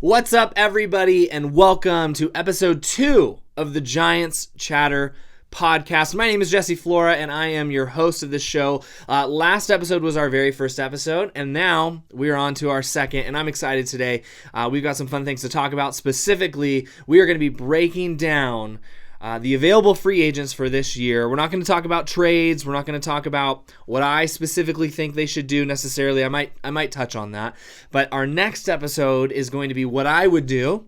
What's up, everybody, and welcome to episode 2 of the Giants Chatter podcast. My name is Jesse Flora, and I am your host of this show. Last episode was our very first episode, and now we are on to our second, and I'm excited today. We've got some fun things to talk about. Specifically, we are going to be breaking down the available free agents for this year. We're not going to talk about trades. We're not going to talk about what I specifically think they should do necessarily. I might touch on that. But our next episode is going to be what I would do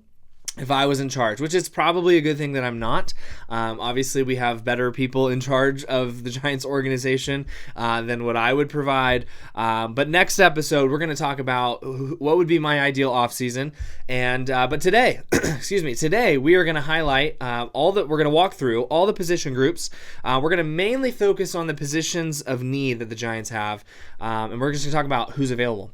if I was in charge, which is probably a good thing that I'm not. Obviously, we have better people in charge of the Giants organization than what I would provide. But next episode, we're going to talk about what would be my ideal offseason. But today, today we are going to highlight we're going to walk through all the position groups. We're going to mainly focus on the positions of need that the Giants have. And we're just going to talk about who's available.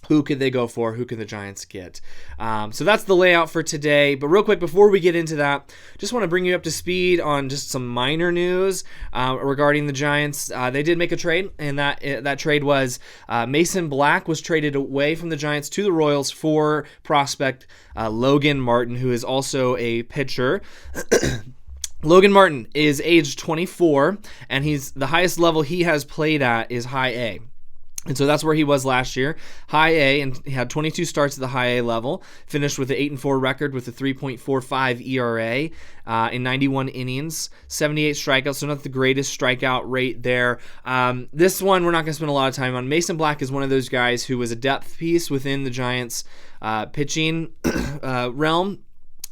Who could they go for? Who can the Giants get? So that's the layout for today. But real quick, before we get into that, just want to bring you up to speed on just some minor news regarding the Giants. They did make a trade, and that trade was Mason Black was traded away from the Giants to the Royals for prospect Logan Martin, who is also a pitcher. Logan Martin is age 24, and the highest level he has played at is high A. And so that's where he was last year, high A, and he had 22 starts at the high A level, finished with an 8-4 record with a 3.45 ERA in 91 innings, 78 strikeouts, so not the greatest strikeout rate there. This one we're not going to spend a lot of time on. Mason Black is one of those guys who was a depth piece within the Giants pitching realm.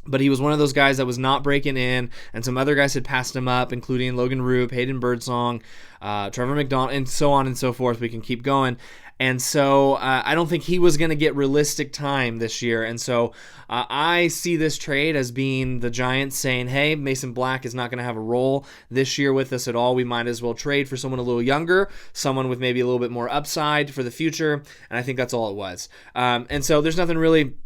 But he was one of those guys that was not breaking in, and some other guys had passed him up, including Logan Roop, Hayden Birdsong, Trevor McDonald, and so on and so forth. We can keep going. And so I don't think he was going to get realistic time this year. And so I see this trade as being the Giants saying, hey, Mason Black is not going to have a role this year with us at all. We might as well trade for someone a little younger, someone with maybe a little bit more upside for the future. And I think that's all it was. And so there's nothing really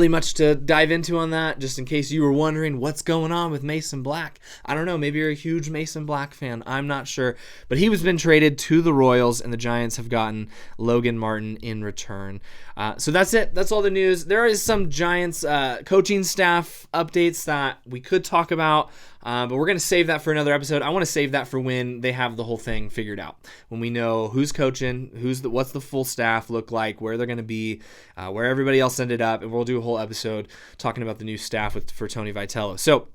much to dive into on that, just in case you were wondering what's going on with Mason Black. I don't know, maybe you're a huge Mason Black fan, I'm not sure, but he was been traded to the Royals, and the Giants have gotten Logan Martin in return. So that's it. That's all the news. There is some Giants coaching staff updates that we could talk about, but we're going to save that for another episode. I want to save that for when they have the whole thing figured out, when we know who's coaching, what's the full staff look like, where they're going to be, where everybody else ended up, and we'll do a whole episode talking about the new staff for Tony Vitello. So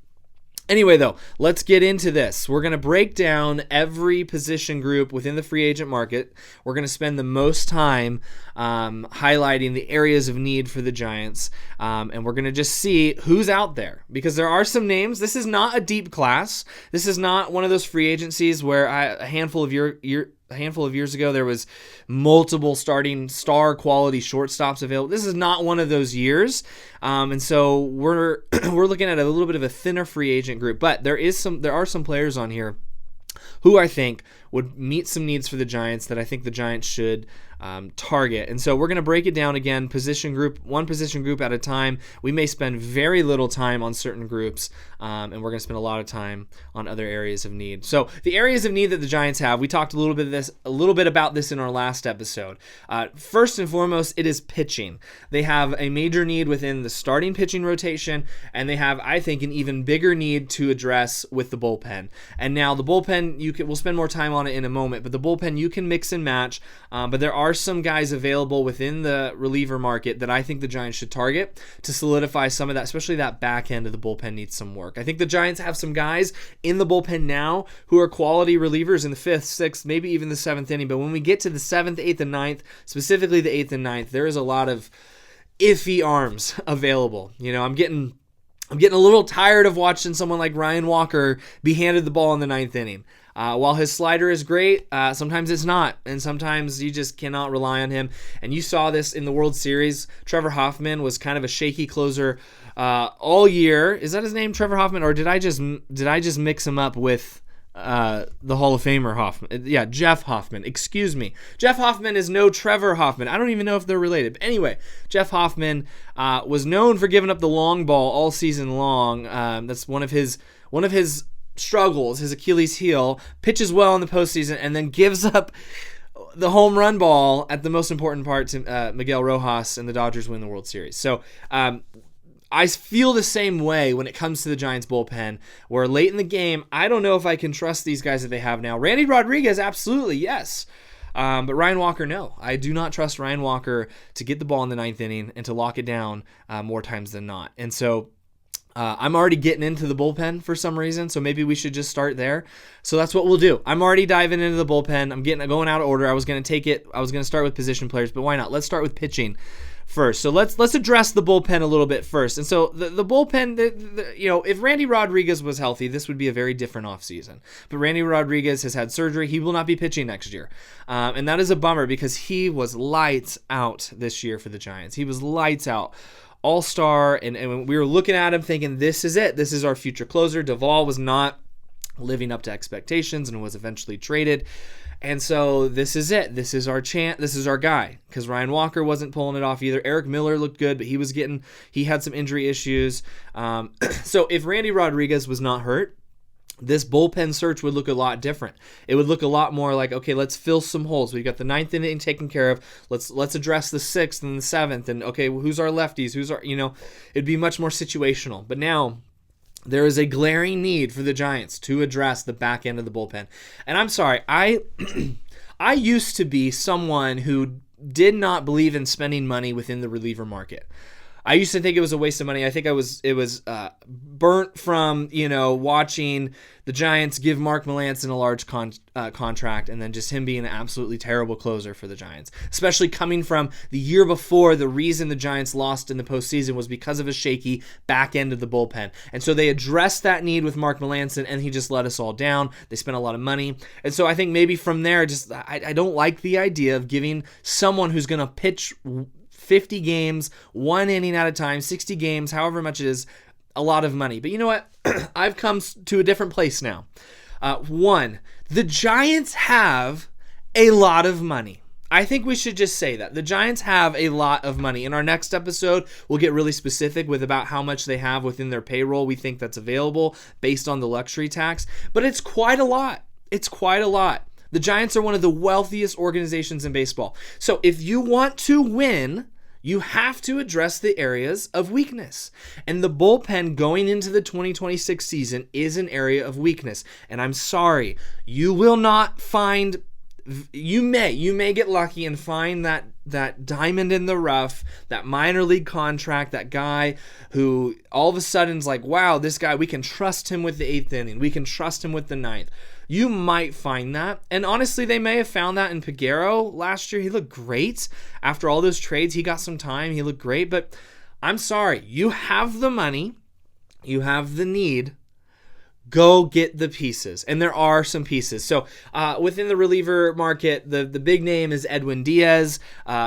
anyway, though, let's get into this. We're going to break down every position group within the free agent market. We're going to spend the most time highlighting the areas of need for the Giants, and we're going to just see who's out there, because there are some names. This is not a deep class. This is not one of those free agencies where a handful of years ago there was multiple starting star quality shortstops available. This is not one of those years, and so we're looking at a little bit of a thinner free agent group. But there are some players on here who I think would meet some needs for the Giants that I think the Giants should target. And so we're going to break it down again, one position group at a time. We may spend very little time on certain groups, and we're going to spend a lot of time on other areas of need. So the areas of need that the Giants have, we talked a little bit about this in our last episode. First and foremost, it is pitching. They have a major need within the starting pitching rotation, and they have, I think, an even bigger need to address with the bullpen. And now the bullpen, we'll spend more time on it in a moment, but the bullpen you can mix and match, but there are some guys available within the reliever market that I think the Giants should target to solidify some of that, especially that back end of the bullpen needs some work. I think the Giants have some guys in the bullpen now who are quality relievers in the 5th, 6th, maybe even the 7th inning, but when we get to the 7th, 8th, and 9th, specifically the 8th and 9th, there is a lot of iffy arms available. I'm getting a little tired of watching someone like Ryan Walker be handed the ball in the 9th inning. While his slider is great, sometimes it's not, and sometimes you just cannot rely on him. And you saw this in the World Series. Trevor Hoffman was kind of a shaky closer all year. Is that his name, Trevor Hoffman, or did I just mix him up with the Hall of Famer Hoffman? Yeah, Jeff Hoffman. Excuse me. Jeff Hoffman is no Trevor Hoffman. I don't even know if they're related. But anyway, Jeff Hoffman was known for giving up the long ball all season long. That's one of his struggles, his Achilles heel. Pitches well in the postseason, and then gives up the home run ball at the most important part to Miguel Rojas, and the Dodgers win the World Series. So I feel the same way when it comes to the Giants bullpen, where late in the game, I don't know if I can trust these guys that they have now. Randy Rodriguez, absolutely, yes. But Ryan Walker, no. I do not trust Ryan Walker to get the ball in the ninth inning and to lock it down more times than not. And so I'm already getting into the bullpen for some reason, so maybe we should just start there. So that's what we'll do. I'm already diving into the bullpen. I'm going out of order. I was going to start with position players, but why not? Let's start with pitching first. So let's address the bullpen a little bit first. And so the bullpen, if Randy Rodriguez was healthy, this would be a very different offseason. But Randy Rodriguez has had surgery. He will not be pitching next year. And that is a bummer because he was lights out this year for the Giants. He was lights out. All-star, and we were looking at him thinking, this is it. This is our future closer. Duvall was not living up to expectations and was eventually traded. And so this is it. This is our chance. This is our guy, because Ryan Walker wasn't pulling it off either. Eric Miller looked good, but he had some injury issues. So if Randy Rodriguez was not hurt, this bullpen search would look a lot different. It would look a lot more like, okay, let's fill some holes. We've got the ninth inning taken care of. Let's address the sixth and the seventh. And okay, who's our lefties? It'd be much more situational. But now there is a glaring need for the Giants to address the back end of the bullpen. And I'm sorry, I used to be someone who did not believe in spending money within the reliever market. I used to think it was a waste of money. I think it was burnt from watching the Giants give Mark Melancon a large contract, and then just him being an absolutely terrible closer for the Giants. Especially coming from the year before, the reason the Giants lost in the postseason was because of a shaky back end of the bullpen, and so they addressed that need with Mark Melancon, and he just let us all down. They spent a lot of money, and so I think maybe from there, I don't like the idea of giving someone who's going to pitch 50 games, 1 inning at a time, 60 games, however much it is, a lot of money. But you know what? I've come to a different place now. One, the Giants have a lot of money. I think we should just say that. The Giants have a lot of money. In our next episode, we'll get really specific with about how much they have within their payroll we think that's available based on the luxury tax. But it's quite a lot. It's quite a lot. The Giants are one of the wealthiest organizations in baseball. So if you want to win, you have to address the areas of weakness. And the bullpen going into the 2026 season is an area of weakness. And I'm sorry, you will not find, you may get lucky and find that diamond in the rough, that minor league contract, that guy who all of a sudden is like, wow, this guy, we can trust him with the 8th inning. We can trust him with the 9th. You might find that. And honestly, they may have found that in Peguero last year. He looked great. After all those trades, he got some time. He looked great. But I'm sorry. You have the money. You have the need. Go get the pieces. And there are some pieces. So within the reliever market, the big name is Edwin Diaz,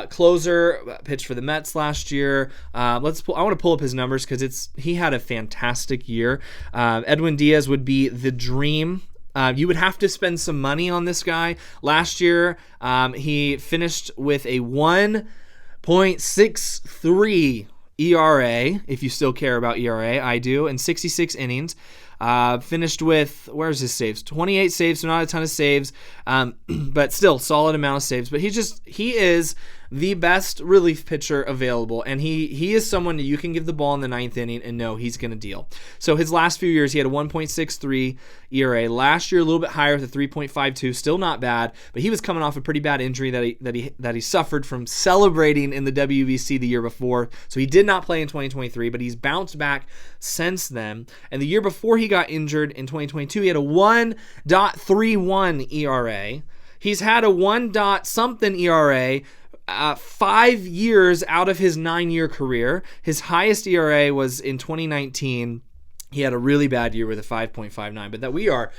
closer, pitched for the Mets last year. I want to pull up his numbers because he had a fantastic year. Edwin Diaz would be the dream. You would have to spend some money on this guy. Last year, he finished with a 1.63 ERA, if you still care about ERA. I do, in 66 innings. Finished with, where's his saves? 28 saves, so not a ton of saves, but still solid amount of saves. But he is the best relief pitcher available, and he is someone that you can give the ball in the 9th inning and know he's going to deal. So his last few years, he had a 1.63 ERA. Last year, a little bit higher with a 3.52, still not bad, but he was coming off a pretty bad injury that he suffered from celebrating in the WBC the year before. So he did not play in 2023, but he's bounced back since then. And the year before he got injured in 2022, he had a 1.31 ERA. He's had a 1-something ERA 5 years out of his 9-year career. His highest ERA was in 2019. He had a really bad year with a 5.59, but that we are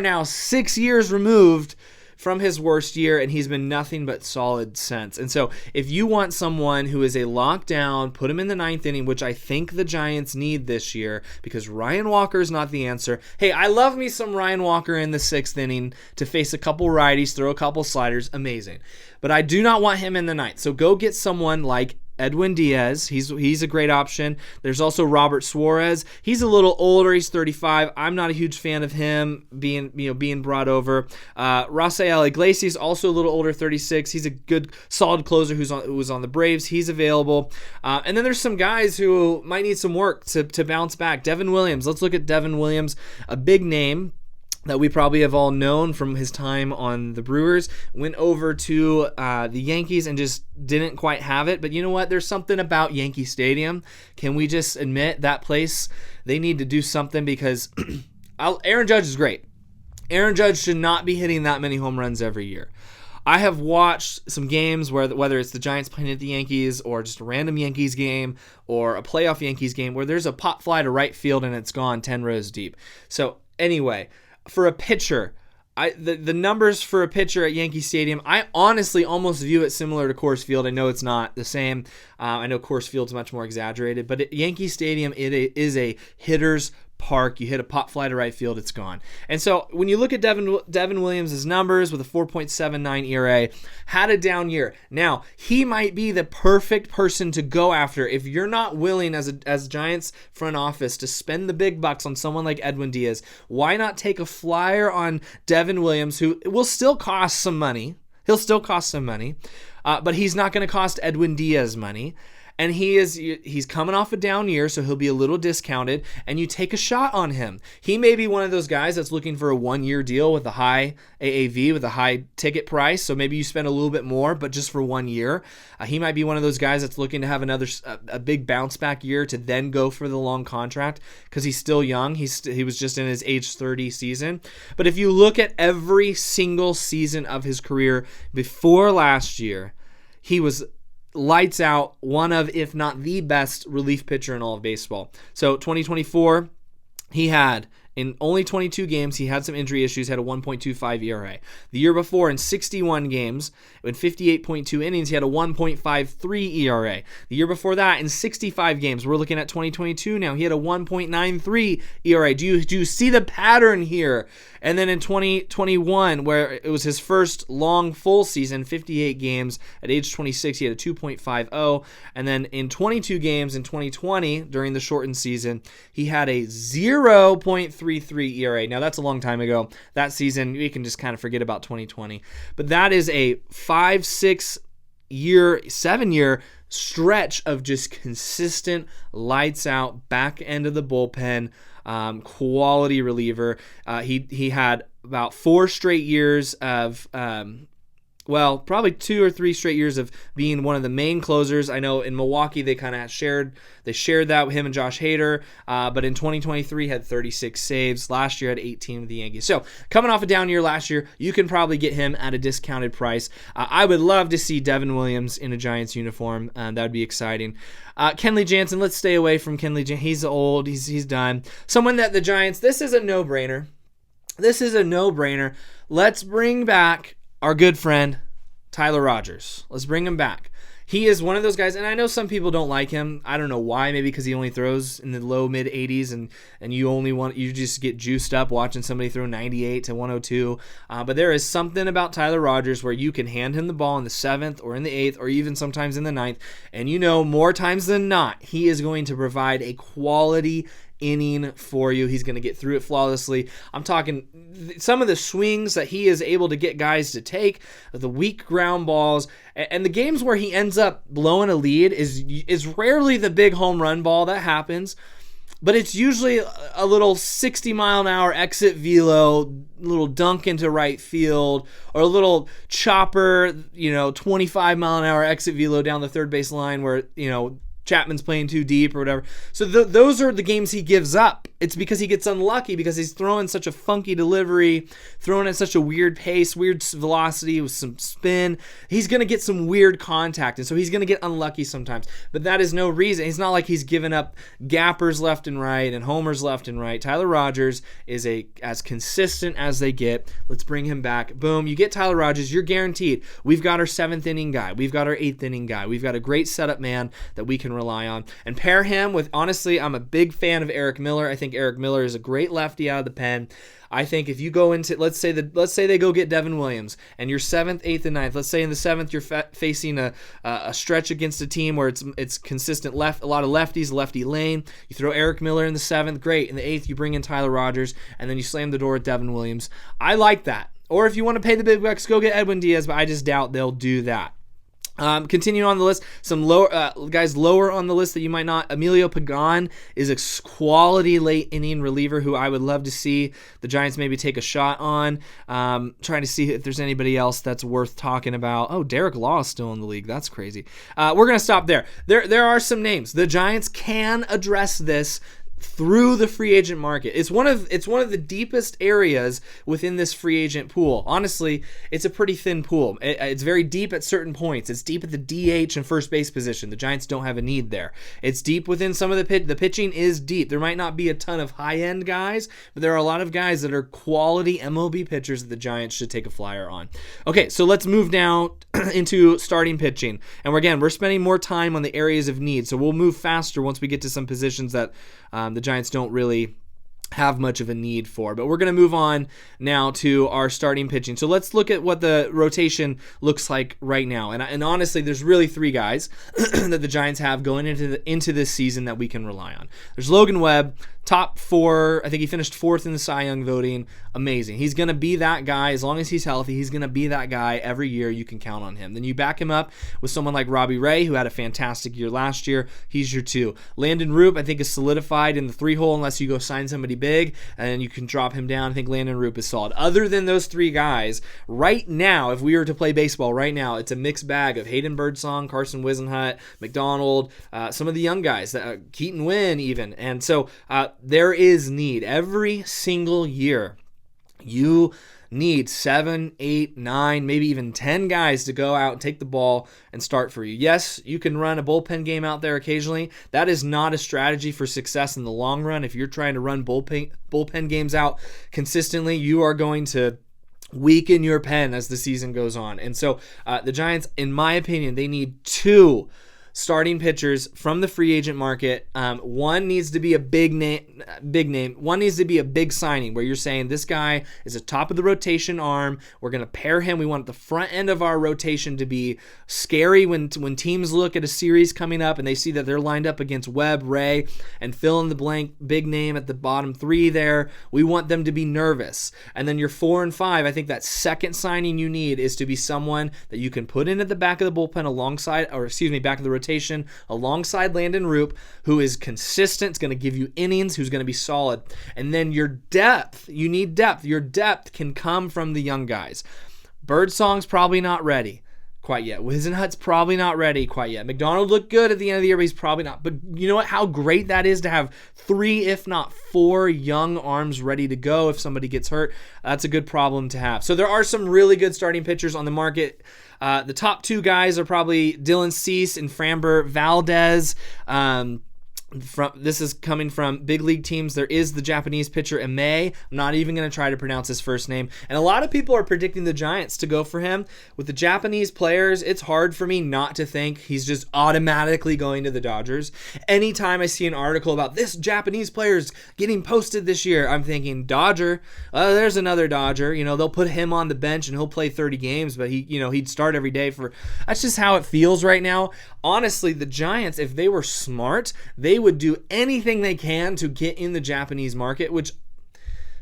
now 6 years removed from his worst year, and he's been nothing but solid since. And so if you want someone who is a lockdown, put him in the 9th inning, which I think the Giants need this year, because Ryan Walker is not the answer. Hey, I love me some Ryan Walker in the 6th inning to face a couple righties, throw a couple sliders, amazing. But I do not want him in the 9th. So go get someone like Edwin Diaz, he's a great option. There's also Robert Suarez. He's a little older. He's 35. I'm not a huge fan of him being brought over. Rafael Iglesias, also a little older, 36. He's a good, solid closer who was on the Braves. He's available. And then there's some guys who might need some work to bounce back. Devin Williams. Let's look at Devin Williams, a big name that we probably have all known from his time on the Brewers, went over to the Yankees and just didn't quite have it. But you know what? There's something about Yankee Stadium. Can we just admit that place, they need to do something because Aaron Judge is great. Aaron Judge should not be hitting that many home runs every year. I have watched some games whether it's the Giants playing at the Yankees or just a random Yankees game or a playoff Yankees game where there's a pop fly to right field and it's gone 10 rows deep. So anyway, for a pitcher, the numbers for a pitcher at Yankee Stadium, I honestly almost view it similar to Coors Field. I know it's not the same. I know Coors Field's much more exaggerated, but at Yankee Stadium, it is a hitter's park. You hit a pop fly to right field, it's gone. And so when you look at Devin Williams' numbers with a 4.79 ERA, had a down year. Now, he might be the perfect person to go after if you're not willing as Giants front office to spend the big bucks on someone like Edwin Diaz. Why not take a flyer on Devin Williams, who will still cost some money? He'll still cost some money, but he's not going to cost Edwin Diaz money. And he's coming off a down year, so he'll be a little discounted, and you take a shot on him. He may be one of those guys that's looking for a one-year deal with a high AAV, with a high ticket price, so maybe you spend a little bit more, but just for 1 year. He might be one of those guys that's looking to have a big bounce-back year to then go for the long contract because he's still young. He was just in his age 30 season. But if you look at every single season of his career before last year, he was lights out, one of, if not the best relief pitcher in all of baseball. So 2024, he had, in only 22 games, he had some injury issues, had a 1.25 ERA. The year before, in 61 games, in 58.2 innings, he had a 1.53 ERA. The year before that, in 65 games, we're looking at 2022 now, he had a 1.93 ERA. Do you see the pattern here? And then in 2021, where it was his first long full season, 58 games, at age 26, he had a 2.50. And then in 22 games in 2020, during the shortened season, he had a 0.33 ERA. Now, that's a long time ago. That season, we can just kind of forget about 2020. But that is a 7-year stretch of just consistent, lights out, back end of the bullpen, quality reliever. He had about 4 straight years of, probably 2 or 3 straight years of being one of the main closers. I know in Milwaukee they kind of shared that with him and Josh Hader, but in 2023 had 36 saves. Last year had 18 with the Yankees. So coming off a down year last year, you can probably get him at a discounted price. I would love to see Devin Williams in a Giants uniform. That would be exciting. Kenley Jansen, let's stay away from Kenley Jansen. He's old. He's done. Someone that the Giants, this is a no-brainer. Let's bring back our good friend, Tyler Rogers. Let's bring him back. He is one of those guys, and I know some people don't like him. I don't know why. Maybe because he only throws in the low mid 80s, and you just get juiced up watching somebody throw 98 to 102. But there is something about Tyler Rogers where you can hand him the ball in the 7th or in the 8th or even sometimes in the 9th, and more times than not, he is going to provide a quality inning for you. He's going to get through it flawlessly. I'm talking some of the swings that he is able to get guys to take, the weak ground balls, and the games where he ends up blowing a lead is rarely the big home run ball that happens, but it's usually a little 60-mile-an-hour exit velo, little dunk into right field, or a little chopper, 25-mile-an-hour exit velo down the third base line where, Chapman's playing too deep or whatever. So those are the games he gives up. It's because he gets unlucky because he's throwing such a funky delivery, throwing at such a weird pace, weird velocity with some spin. He's going to get some weird contact, and so he's going to get unlucky sometimes. But that is no reason. It's not like he's giving up gappers left and right and homers left and right. Tyler Rogers is as consistent as they get. Let's bring him back. Boom. You get Tyler Rogers. You're guaranteed. We've got our 7th inning guy. We've got our 8th inning guy. We've got a great setup man that we can rely on. And pair him with, honestly, I'm a big fan of Eric Miller. I think think Eric Miller is a great lefty out of the pen. I think if you go into, let's say they go get Devin Williams, and you're 7th, 8th, and 9th. Let's say in the 7th you're facing a stretch against a team where it's consistent left, a lot of lefties, lefty lane. You throw Eric Miller in the 7th, great. In the 8th you bring in Tyler Rogers, and then you slam the door at Devin Williams. I like that. Or if you want to pay the big bucks, go get Edwin Diaz, but I just doubt they'll do that. Continuing on the list, some guys lower on the list that you might not. Emilio Pagan is a quality late inning reliever who I would love to see the Giants maybe take a shot on. Trying to see if there's anybody else that's worth talking about. Oh, Derek Law is still in the league. That's crazy. We're going to stop there. There are some names. The Giants can address this through the free agent market. It's one of the deepest areas within this free agent pool. Honestly, it's a pretty thin pool. It's very deep at certain points. It's deep at the DH and first base position. The Giants don't have a need there. It's deep within some of the pitching is deep. There might not be a ton of high-end guys, but there are a lot of guys that are quality MLB pitchers that the Giants should take a flyer on. Okay, so let's move now into starting pitching. And we're spending more time on the areas of need, so we'll move faster once we get to some positions that the Giants don't really have much of a need for. But we're going to move on now to our starting pitching. So let's look at what the rotation looks like right now. And honestly, there's really 3 guys that the Giants have going into this season that we can rely on. There's Logan Webb, top 4. I think he finished 4th in the Cy Young voting. Amazing. He's going to be that guy. As long as he's healthy, he's going to be that guy every year. You can count on him. Then you back him up with someone like Robbie Ray, who had a fantastic year last year. He's your 2. Landon Roop, I think, is solidified in the 3-hole unless you go sign somebody big, and you can drop him down. I think Landon Roop is solid. Other than those 3 guys, right now, if we were to play baseball right now, it's a mixed bag of Hayden Birdsong, Carson Wisenhunt, McDonald, some of the young guys, Keaton Wynn even. And so there is need. Every single year, you need 7, 8, 9, maybe even 10 guys to go out and take the ball and start for you. Yes, you can run a bullpen game out there occasionally. That is not a strategy for success in the long run. If you're trying to run bullpen games out consistently, you are going to weaken your pen as the season goes on. And so the Giants, in my opinion, they need 2 starting pitchers from the free agent market. One needs to be a big name. One needs to be a big signing where you're saying this guy is a top of the rotation arm. We're going to pair him. We want the front end of our rotation to be scary when teams look at a series coming up and they see that they're lined up against Webb, Ray, and fill in the blank big name at the bottom 3 there. We want them to be nervous. And then your 4 and 5, I think that second signing you need is to be someone that you can put in at the back of the bullpen back of the rotation alongside Landon Roop, who is consistent, is going to give you innings, who's going to be solid. And then your depth, you need depth. Your depth can come from the young guys. Birdsong's probably not ready quite yet. Wisenhut's probably not ready quite yet. McDonald looked good at the end of the year, but he's probably not. But you know what? How great that is to have 3, if not 4 young arms ready to go if somebody gets hurt. That's a good problem to have. So there are some really good starting pitchers on the market. The top 2 guys are probably Dylan Cease and Framber Valdez. This is coming from big league teams. There is the Japanese pitcher Imei. I'm not even going to try to pronounce his first name. And a lot of people are predicting the Giants to go for him. With the Japanese players, it's hard for me not to think he's just automatically going to the Dodgers. Anytime I see an article about this Japanese player's getting posted this year, I'm thinking, Dodger, there's another Dodger. They'll put him on the bench and he'll play 30 games, but he'd start every day that's just how it feels right now. Honestly, the Giants, if they were smart, they would do anything they can to get in the Japanese market, which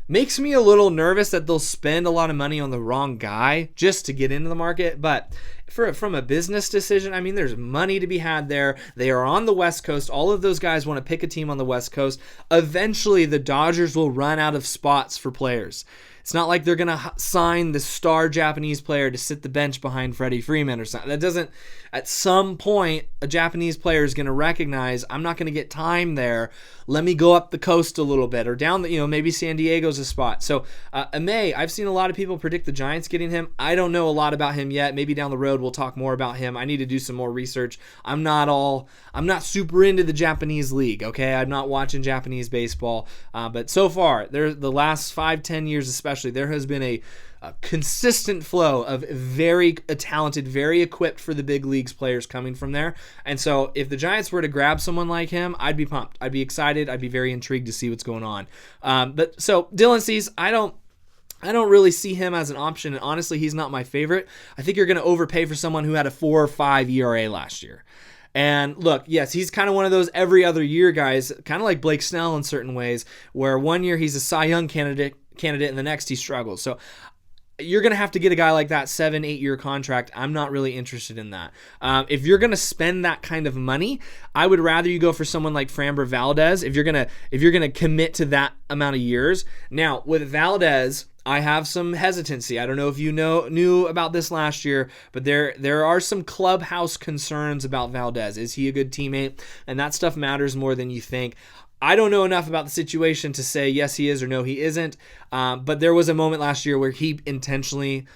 makes me a little nervous that they'll spend a lot of money on the wrong guy just to get into the market. But from a business decision, I mean, there's money to be had there. They are on the West Coast. All of those guys want to pick a team on the West Coast. Eventually, the Dodgers will run out of spots for players. It's not like they're going to sign the star Japanese player to sit the bench behind Freddie Freeman or something. That doesn't, at some point, a Japanese player is going to recognize, I'm not going to get time there. Let me go up the coast a little bit or down maybe San Diego's a spot. So Imei, I've seen a lot of people predict the Giants getting him. I don't know a lot about him yet. Maybe down the road episode, we'll talk more about him. I need to do some more research. I'm not super into the Japanese league, okay? I'm not watching Japanese baseball. But so far, the last 5-10 years especially, there has been a consistent flow of very talented, very equipped for the big leagues players coming from there. And so if the Giants were to grab someone like him, I'd be pumped. I'd be excited. I'd be very intrigued to see what's going on. But so Dylan Cease, I don't really see him as an option, and honestly, he's not my favorite. I think you're going to overpay for someone who had a 4 or 5 ERA last year. And look, yes, he's kind of one of those every other year guys, kind of like Blake Snell in certain ways, where one year he's a Cy Young candidate and the next he struggles. So you're going to have to get a guy like that 7-8 year contract. I'm not really interested in that. If you're going to spend that kind of money, I would rather you go for someone like Framber Valdez if you're going to commit to that amount of years. Now, with Valdez, I have some hesitancy. I don't know if you knew about this last year, but there are some clubhouse concerns about Valdez. Is he a good teammate? And that stuff matters more than you think. I don't know enough about the situation to say yes he is or no he isn't, but there was a moment last year where he intentionally,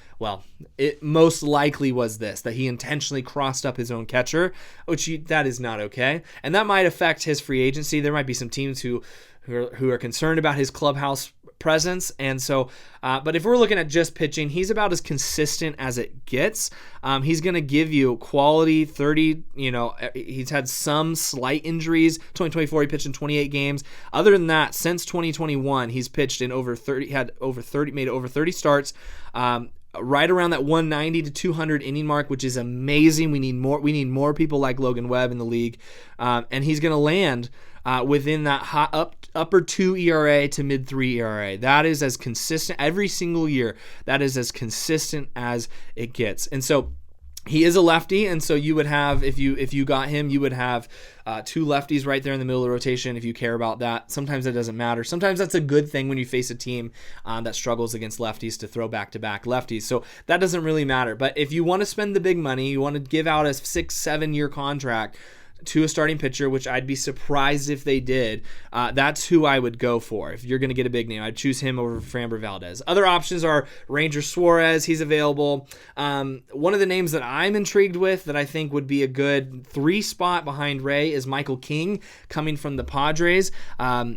it most likely was that he intentionally crossed up his own catcher, that is not okay, and that might affect his free agency. There might be some teams who are concerned about his clubhouse presence, and so but if we're looking at just pitching, he's about as consistent as it gets. He's going to give you quality 30, he's had some slight injuries. 2024 he pitched in 28 games. Other than that, since 2021 he's pitched in made over 30 starts, right around that 190 to 200 inning mark, which is amazing. We need more people like Logan Webb in the league, and he's going to land within that upper 2 ERA to mid 3 ERA. That is as consistent every single year. That is as consistent as it gets. And so he is a lefty, and so you would have, if you got him, you would have 2 lefties right there in the middle of the rotation if you care about that. Sometimes that doesn't matter. Sometimes that's a good thing when you face a team that struggles against lefties to throw back-to-back lefties. So that doesn't really matter. But if you want to spend the big money, you want to give out a 6-7 year contract to a starting pitcher, which I'd be surprised if they did, that's who I would go for. If you're going to get a big name, I'd choose him over Framber Valdez. Other options are Ranger Suarez. He's available. One of the names that I'm intrigued with that I think would be a good 3 spot behind Ray is Michael King, coming from the Padres.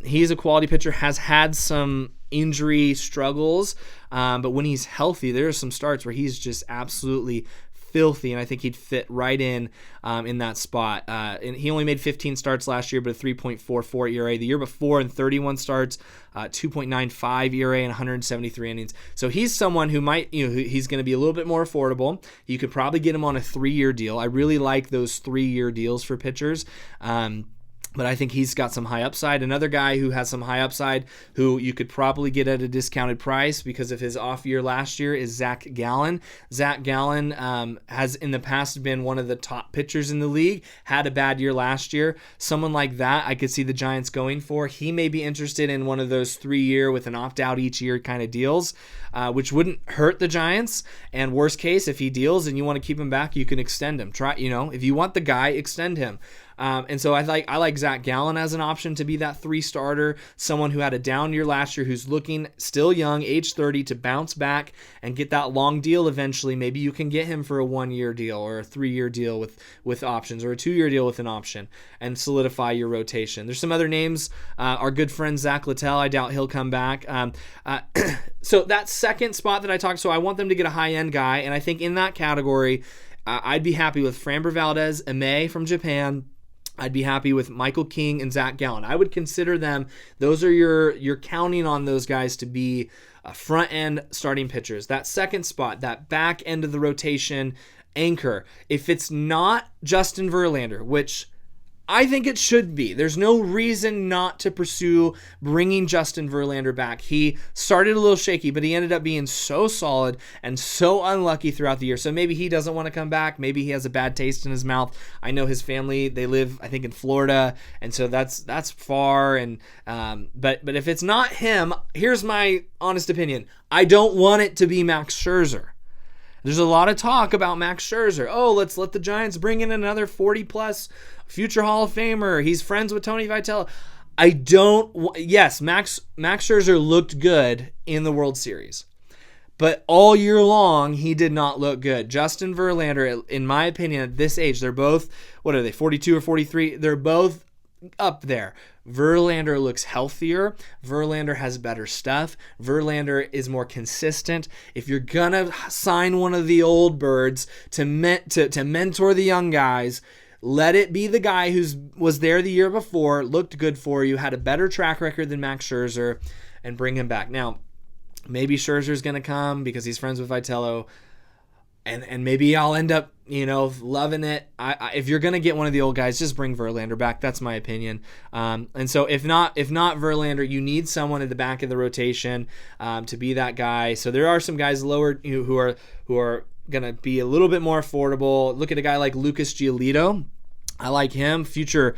He's a quality pitcher, has had some injury struggles, but when he's healthy, there are some starts where he's just absolutely filthy, and I think he'd fit right in that spot. And he only made 15 starts last year, but a 3.44 ERA. The year before, in 31 starts, 2.95 ERA and 173 innings. So he's someone who might, he's going to be a little bit more affordable. You could probably get him on a 3-year deal. I really like those 3-year deals for pitchers. But I think he's got some high upside. Another guy who has some high upside, who you could probably get at a discounted price because of his off year last year, is Zach Gallen. Zach Gallen has in the past been one of the top pitchers in the league, had a bad year last year. Someone like that I could see the Giants going for. He may be interested in one of those 3-year with an opt-out each year kind of deals, which wouldn't hurt the Giants. And worst case, if he deals and you want to keep him back, you can extend him. If you want the guy, extend him. And so I like Zach Gallen as an option to be that 3 starter, someone who had a down year last year, who's looking still young, age 30, to bounce back and get that long deal eventually. Maybe you can get him for a 1-year deal or a 3-year deal with options, or a 2-year deal with an option, and solidify your rotation. There's some other names. Our good friend Zach Littell, I doubt he'll come back. So that second spot that I talked, so I want them to get a high-end guy, and I think in that category, I'd be happy with Framber Valdez, Ime from Japan. I'd be happy with Michael King and Zach Gallen. I would consider them, those are you're counting on those guys to be front-end starting pitchers. That second spot, that back end of the rotation anchor, if it's not Justin Verlander, which I think it should be. There's no reason not to pursue bringing Justin Verlander back. He started a little shaky, but he ended up being so solid and so unlucky throughout the year. So maybe he doesn't want to come back. Maybe he has a bad taste in his mouth. I know his family, they live, I think, in Florida, and so that's far. And but if it's not him, here's my honest opinion. I don't want it to be Max Scherzer. There's a lot of talk about Max Scherzer. Oh, let's let the Giants bring in another 40-plus future Hall of Famer. He's friends with Tony Vitello. Yes, Max Scherzer looked good in the World Series. but all year long, he did not look good. Justin Verlander, in my opinion, at this age, they're both, what are they, 42 or 43? They're both up there. Verlander looks healthier. Verlander has better stuff. Verlander is more consistent. If you're going to sign one of the old birds to mentor the young guys, let it be the guy who was there the year before, looked good for you, had a better track record than Max Scherzer, and bring him back. Now, maybe Scherzer's going to come because he's friends with Vitello, and maybe I'll end up, loving it. If you're going to get one of the old guys, just bring Verlander back. That's my opinion. And so if not Verlander, you need someone at the back of the rotation to be that guy. So there are some guys lower who are going to be a little bit more affordable. Look at a guy like Lucas Giolito. I like him, future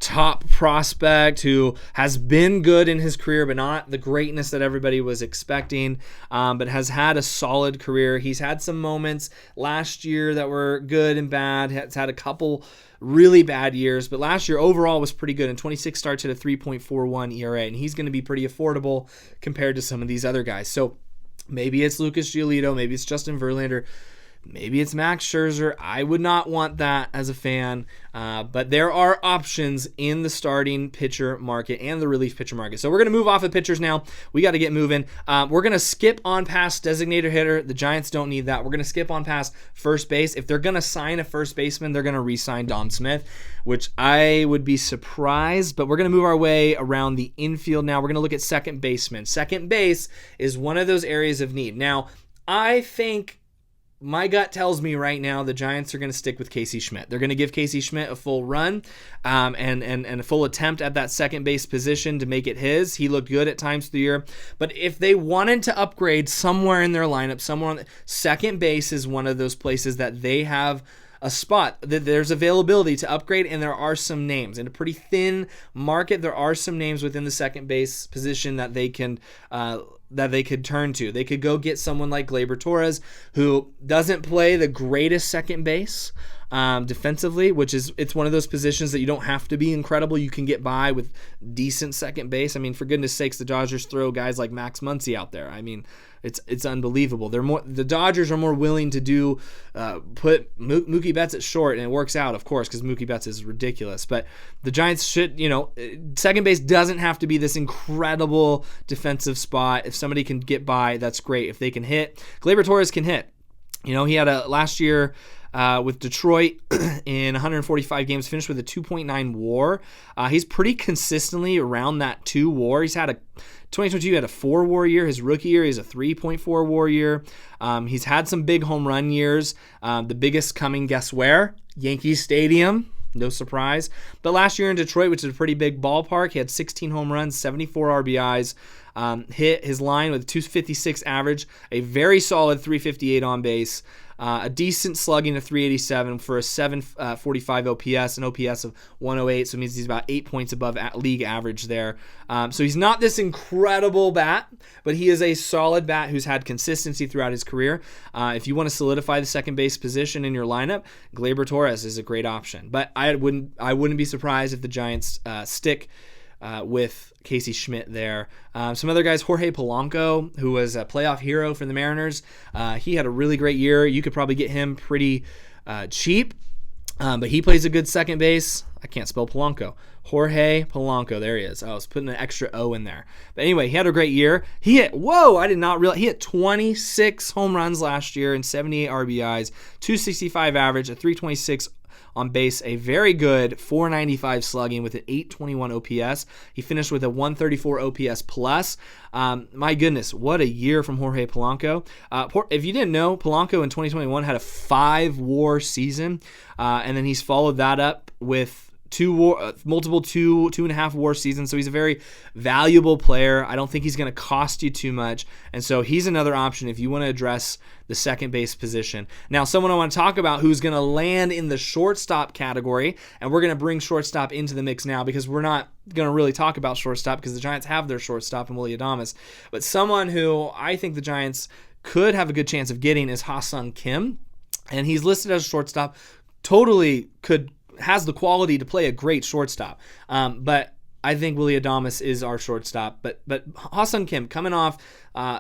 top prospect who has been good in his career, but not the greatness that everybody was expecting, but has had a solid career. He's had some moments last year that were good and bad. Has had a couple really bad years, but last year overall was pretty good. In 26 starts at a 3.41 ERA, and he's going to be pretty affordable compared to some of these other guys. So maybe it's Lucas Giolito, maybe it's Justin Verlander, maybe it's Max Scherzer. I would not want that as a fan, but there are options in the starting pitcher market and the relief pitcher market. So we're going to move off of pitchers now. We got to get moving. We're going to skip on past designated hitter. The Giants don't need that. We're going to skip on past first base. If they're going to sign a first baseman, they're going to re-sign Dom Smith, which I would be surprised, but we're going to move our way around the infield now. We're going to look at second baseman. Second base is one of those areas of need. Now, I think my gut tells me right now the Giants are going to stick with Casey Schmidt. They're going to give Casey Schmidt a full run and a full attempt at that second base position to make it his. He looked good at times through the year. But if they wanted to upgrade somewhere in their lineup, second base is one of those places that they have a spot, that there's availability to upgrade, and there are some names. In a pretty thin market, there are some names within the second base position that they can that they could turn to. They could go get someone like Gleyber Torres, who doesn't play the greatest second base defensively, it's one of those positions that you don't have to be incredible. You can get by with decent second base. I mean, for goodness sakes, the Dodgers throw guys like Max Muncy out there. I mean, it's unbelievable. The Dodgers are more willing to put Mookie Betts at short, and it works out, of course, because Mookie Betts is ridiculous. But the Giants should, second base doesn't have to be this incredible defensive spot. If somebody can get by, that's great. If they can hit, Gleyber Torres can hit. He had a last year with Detroit in 145 games, finished with a 2.9 WAR. He's pretty consistently around that 2 WAR. He's had 2022 had a 4 WAR year. His rookie year, he's a 3.4 WAR year. He's had some big home run years. The biggest coming, guess where? Yankee Stadium. No surprise. But last year in Detroit, which is a pretty big ballpark, he had 16 home runs, 74 RBIs, hit his line with 256 average, a very solid 358 on base, a decent slugging of 387 for a 745 OPS, an OPS of 108, so it means he's about 8 points above league average there. So he's not this incredible bat, but he is a solid bat who's had consistency throughout his career. If you want to solidify the second base position in your lineup, Gleyber Torres is a great option. But I wouldn't be surprised if the Giants stick with Casey Schmidt there. Some other guys, Jorge Polanco, who was a playoff hero for the Mariners. He had a really great year. You could probably get him pretty cheap, but he plays a good second base. I can't spell Polanco. Jorge Polanco, there he is. I was putting an extra O in there. But anyway, he had a great year. I did not realize, he hit 26 home runs last year and 78 RBIs, 265 average, a 326 on base, a very good 495 slugging with an 821 OPS. He finished with a 134 OPS plus. My goodness, what a year from Jorge Polanco. If you didn't know, Polanco in 2021 had a 5 WAR season, and then he's followed that up with multiple 2.5 WAR seasons. So he's a very valuable player. I don't think he's going to cost you too much. And so he's another option if you want to address the second base position. Now, someone I want to talk about who's going to land in the shortstop category, and we're going to bring shortstop into the mix now because we're not going to really talk about shortstop because the Giants have their shortstop in Willy Adames. But someone who I think the Giants could have a good chance of getting is Ha-Seong Kim. And he's listed as a shortstop. Totally has the quality to play a great shortstop. But I think Willy Adames is our shortstop, but Ha-Seong Kim coming off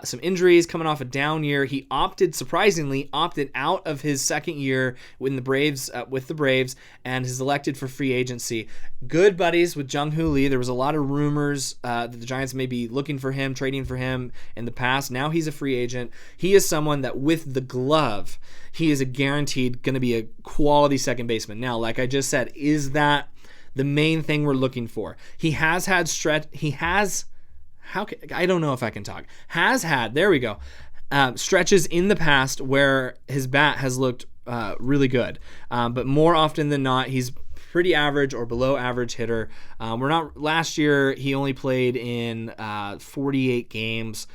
some injuries, coming off a down year. He surprisingly opted out of his second year with the Braves, and is elected for free agency. Good buddies with Jung-Hoo Lee. There was a lot of rumors that the Giants may be looking for him, trading for him in the past. Now he's a free agent. He is someone that with the glove, he is a guaranteed going to be a quality second baseman. Now, like I just said, is that the main thing we're looking for? He has had I don't know if I can talk. There we go. Stretches in the past where his bat has looked really good. But more often than not, he's pretty average or below average hitter. Last year, he only played in 48 games,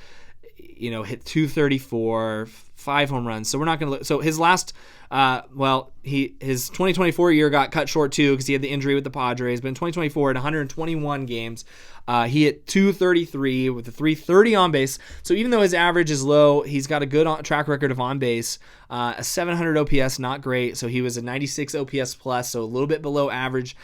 hit 234, 5 home runs. So we're not going to look. So his last, his 2024 year got cut short too because he had the injury with the Padres. But in 2024, at 121 games, he hit 233 with a 330 on base. So even though his average is low, he's got a good track record of on base. A 700 OPS, not great. So he was a 96 OPS plus, so a little bit below average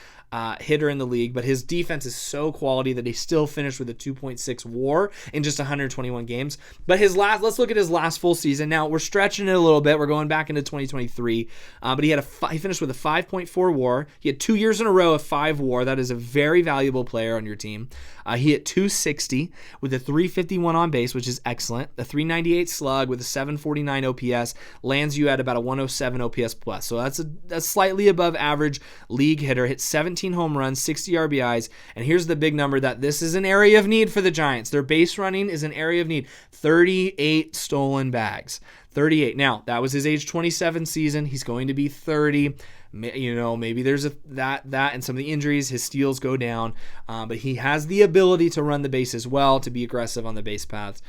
hitter in the league, but his defense is so quality that he still finished with a 2.6 WAR in just 121 games. But let's look at his last full season. Now we're stretching it a little bit. We're going back into 2023, but he finished with a 5.4 WAR. He had 2 years in a row of 5 WAR. That is a very valuable player on your team. He hit 260 with a 351 on base, which is excellent. A 398 slug with a 749 OPS lands you at about a 107 OPS plus. So that's slightly above average league hitter. Hit 17 home runs, 60 RBIs, and here's the big number that this is an area of need for the Giants. Their base running is an area of need. 38 stolen bags. 38. Now, that was his age 27 season. He's going to be 30. Maybe there's that and some of the injuries, his steals go down, but he has the ability to run the base as well, to be aggressive on the base paths.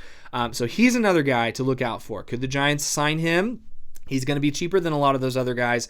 So he's another guy to look out for. Could the Giants sign him? He's going to be cheaper than a lot of those other guys.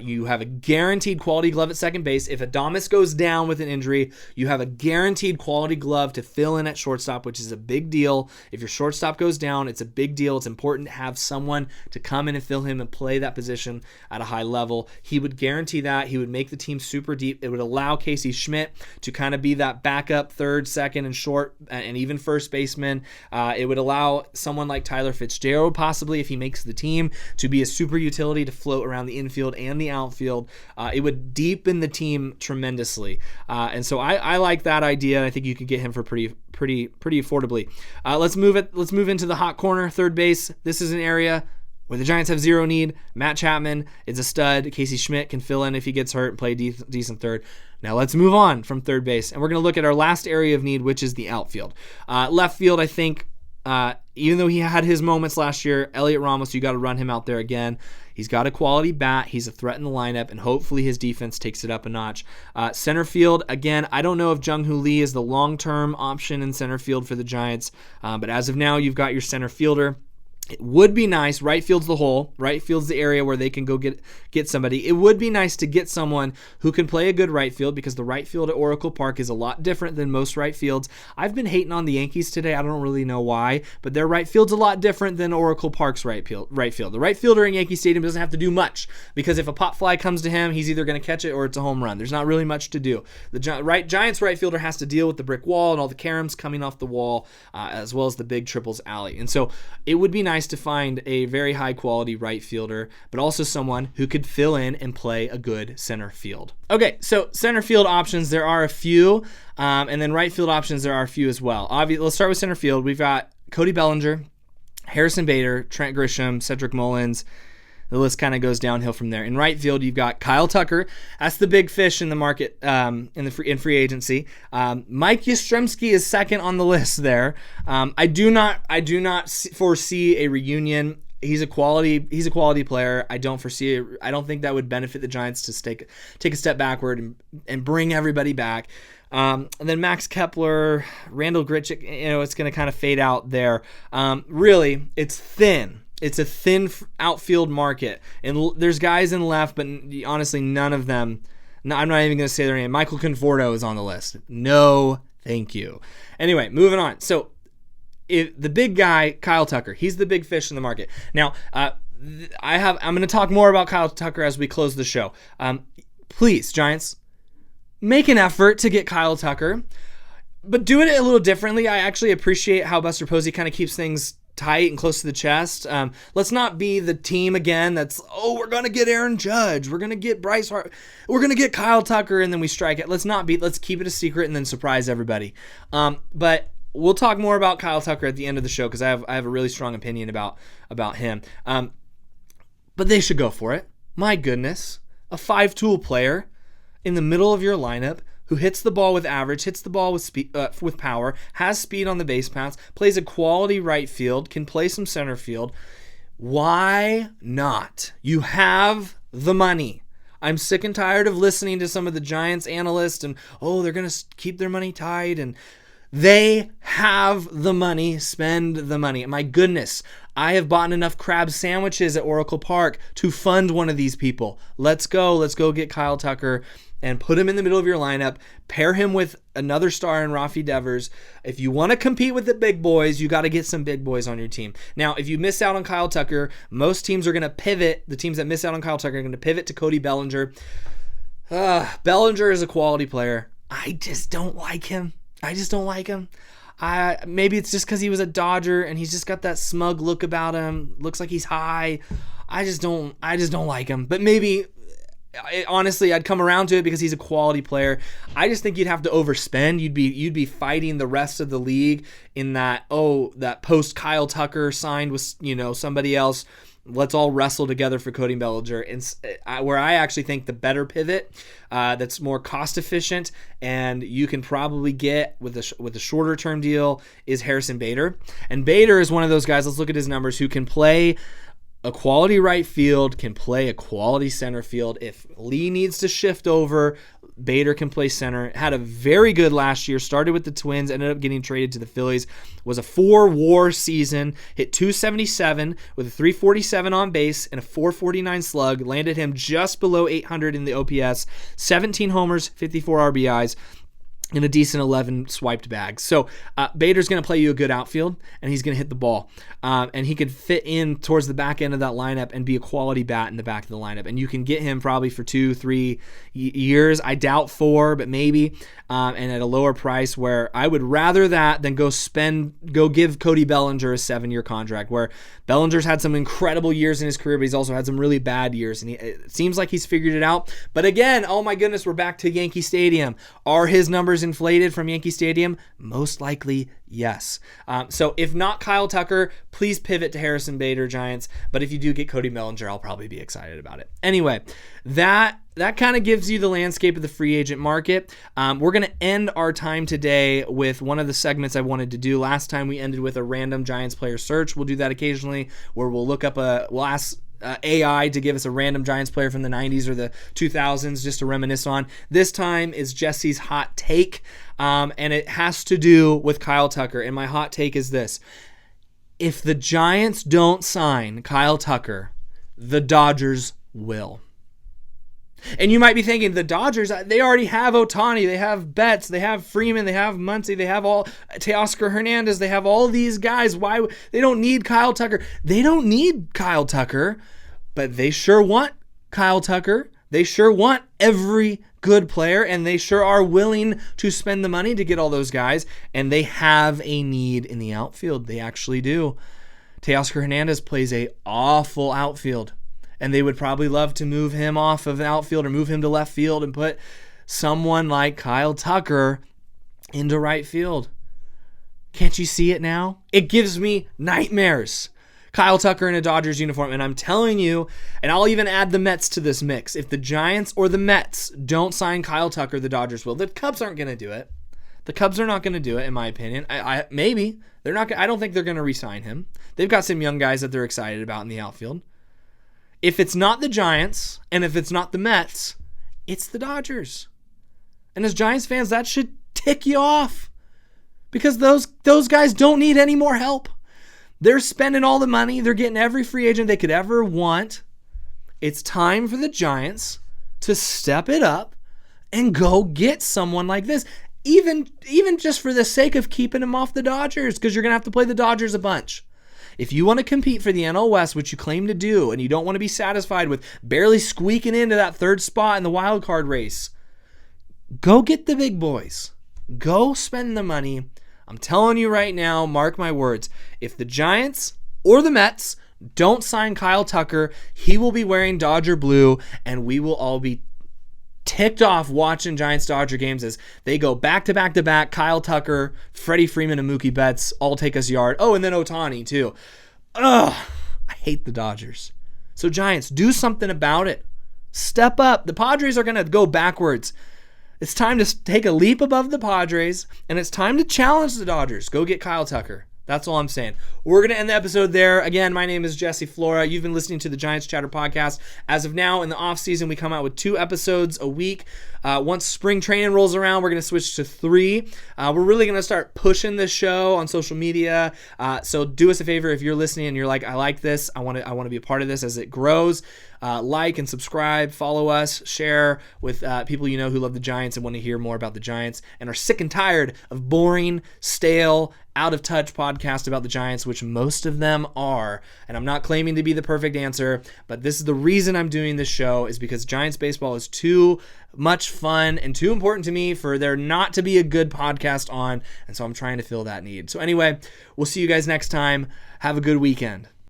You have a guaranteed quality glove at second base. If Adames goes down with an injury, you have a guaranteed quality glove to fill in at shortstop, which is a big deal. If your shortstop goes down, it's a big deal. It's important to have someone to come in and fill him and play that position at a high level. He would guarantee that. He would make the team super deep. It would allow Casey Schmidt to kind of be that backup third, second, and short, and even first baseman. It would allow someone like Tyler Fitzgerald, possibly, if he makes the team, to be a super utility to float around the infield and the outfield. It would deepen the team tremendously, and so I like that idea. And I think you could get him for pretty affordably. Let's move into the hot corner, third base. This is an area where the Giants have zero need. Matt Chapman is a stud. Casey Schmidt can fill in if he gets hurt and play decent third. Now let's move on from third base, and we're going to look at our last area of need, which is the outfield. Left field, I think. Even though he had his moments last year, Elliot Ramos, you got to run him out there again. He's got a quality bat. He's a threat in the lineup, and hopefully his defense takes it up a notch. Center field, again, I don't know if Jung-Hoo Lee is the long-term option in center field for the Giants, but as of now, you've got your center fielder. It would be nice. Right field's the hole. Right field's the area where they can go get somebody. It would be nice to get someone who can play a good right field, because the right field at Oracle Park is a lot different than most right fields. I've been hating on the Yankees today. I don't really know why, but their right field's a lot different than Oracle Park's right field. The right fielder in Yankee Stadium doesn't have to do much, because if a pop fly comes to him, he's either going to catch it or it's a home run. There's not really much to do. The Giants right fielder has to deal with the brick wall and all the caroms coming off the wall, as well as the big triples alley. And so it would be nice to find a very high quality right fielder, but also someone who could fill in and play a good center field. Okay, so center field options, there are a few, and then right field options, there are a few as well. Obviously, let's start with center field. We've got Cody Bellinger, Harrison Bader, Trent Grisham, Cedric Mullins. The list kind of goes downhill from there. In right field, you've got Kyle Tucker. That's the big fish in the market in free agency. Mike Yastrzemski is second on the list there. I do not foresee a reunion. He's a quality player. I don't think that would benefit the Giants to take a step backward and bring everybody back. And then Max Kepler, Randall Grichuk, it's going to kind of fade out there. Really, it's thin. It's a thin outfield market, and there's guys in left, but honestly, none of them. No, I'm not even going to say their name. Michael Conforto is on the list. No, thank you. Anyway, moving on. So, the big guy, Kyle Tucker, he's the big fish in the market. Now, I'm going to talk more about Kyle Tucker as we close the show. Please, Giants, make an effort to get Kyle Tucker, but do it a little differently. I actually appreciate how Buster Posey kind of keeps things tight and close to the chest. Let's not be the team again that's, we're going to get Aaron Judge, we're going to get Bryce Hart, we're going to get Kyle Tucker, and then we strike it. Let's keep it a secret and then surprise everybody. But we'll talk more about Kyle Tucker at the end of the show because I have a really strong opinion about him. But they should go for it. My goodness. A 5-tool player in the middle of your lineup who hits the ball with average, hits the ball with speed, with power, has speed on the base paths, plays a quality right field, can play some center field. Why not? You have the money. I'm sick and tired of listening to some of the Giants analysts and, they're going to keep their money tight, and they have the money. Spend the money. My goodness, I have bought enough crab sandwiches at Oracle Park to fund one of these people. Let's go get Kyle Tucker and put him in the middle of your lineup. Pair him with another star in Rafi Devers. If you want to compete with the big boys, you got to get some big boys on your team. Now, if you miss out on Kyle Tucker, most teams are going to pivot. The teams that miss out on Kyle Tucker are going to pivot to Cody Bellinger. Bellinger is a quality player. I just don't like him. Maybe it's just because he was a Dodger and he's just got that smug look about him. Looks like he's high. I just don't like him. But maybe, honestly, I'd come around to it because he's a quality player. I just think you'd have to overspend. You'd be fighting the rest of the league in that post Kyle Tucker signed with somebody else. Let's all wrestle together for Cody Bellinger. And where I actually think the better pivot that's more cost efficient and you can probably get with a shorter term deal is Harrison Bader. And Bader is one of those guys, let's look at his numbers, who can play a quality right field, can play a quality center field. If Lee needs to shift over, Bader can play center. Had a very good last year. Started with the Twins, ended up getting traded to the Phillies. Was a 4-WAR season. Hit 277 with a 347 on base and a 449 slug. Landed him just below 800 in the OPS. 17 homers, 54 RBIs. In a decent 11 swiped bags. So Bader's going to play you a good outfield, and he's going to hit the ball. And he could fit in towards the back end of that lineup and be a quality bat in the back of the lineup. And you can get him probably for 2-3 years. I doubt 4, but maybe. And at a lower price, where I would rather that than go give Cody Bellinger a 7-year contract, where Bellinger's had some incredible years in his career, but he's also had some really bad years. And it seems like he's figured it out. But again, oh my goodness, we're back to Yankee Stadium. Are his numbers inflated from Yankee Stadium? Most likely, yes. So if not Kyle Tucker, please pivot to Harrison Bader, Giants. But if you do get Cody Bellinger, I'll probably be excited about it. Anyway, that kind of gives you the landscape of the free agent market. We're going to end our time today with one of the segments I wanted to do. Last time we ended with a random Giants player search. We'll do that occasionally, where we'll ask AI to give us a random Giants player from the 90s or the 2000s just to reminisce on. This time is Jesse's hot take, and it has to do with Kyle Tucker. And my hot take is this: if the Giants don't sign Kyle Tucker, the Dodgers will. And you might be thinking, the Dodgers, they already have Ohtani, they have Betts, they have Freeman, they have Muncy, they have all Teoscar Hernandez, they have all these guys. Why? They don't need Kyle Tucker. They don't need Kyle Tucker, but they sure want Kyle Tucker. They sure want every good player, and they sure are willing to spend the money to get all those guys, and they have a need in the outfield. They actually do. Teoscar Hernandez plays a awful outfield. And they would probably love to move him off of the outfield or move him to left field and put someone like Kyle Tucker into right field. Can't you see it now? It gives me nightmares. Kyle Tucker in a Dodgers uniform. And I'm telling you, and I'll even add the Mets to this mix. If the Giants or the Mets don't sign Kyle Tucker, the Dodgers will. The Cubs aren't going to do it. The Cubs are not going to do it, in my opinion. Maybe. They're not. I don't think they're going to re-sign him. They've got some young guys that they're excited about in the outfield. If it's not the Giants, and if it's not the Mets, it's the Dodgers. And as Giants fans, that should tick you off. Because those guys don't need any more help. They're spending all the money. They're getting every free agent they could ever want. It's time for the Giants to step it up and go get someone like this. Even just for the sake of keeping him off the Dodgers, because you're going to have to play the Dodgers a bunch. If you want to compete for the NL West, which you claim to do, and you don't want to be satisfied with barely squeaking into that third spot in the wild card race, go get the big boys. Go spend the money. I'm telling you right now, mark my words, if the Giants or the Mets don't sign Kyle Tucker, he will be wearing Dodger blue, and we will all be ticked off watching Giants-Dodger games as they go back to back to back. Kyle Tucker, Freddie Freeman, and Mookie Betts all take us yard. Oh, and then Ohtani too. Ugh, I hate the Dodgers. So Giants, do something about it. Step up. The Padres are going to go backwards. It's time to take a leap above the Padres, and it's time to challenge the Dodgers. Go get Kyle Tucker. That's all I'm saying. We're going to end the episode there. Again, my name is Jesse Flora. You've been listening to the Giants Chatter podcast. As of now, in the offseason, we come out with 2 episodes a week. Once spring training rolls around, we're going to switch to 3. We're really going to start pushing this show on social media. So do us a favor if you're listening and you're like, I like this. I want to be a part of this as it grows. Like and subscribe, follow us, share with people you know who love the Giants and want to hear more about the Giants and are sick and tired of boring, stale, out-of-touch podcasts about the Giants, which most of them are. And I'm not claiming to be the perfect answer, but this is the reason I'm doing this show, is because Giants baseball is too much fun and too important to me for there not to be a good podcast on, and so I'm trying to fill that need. So anyway, we'll see you guys next time. Have a good weekend.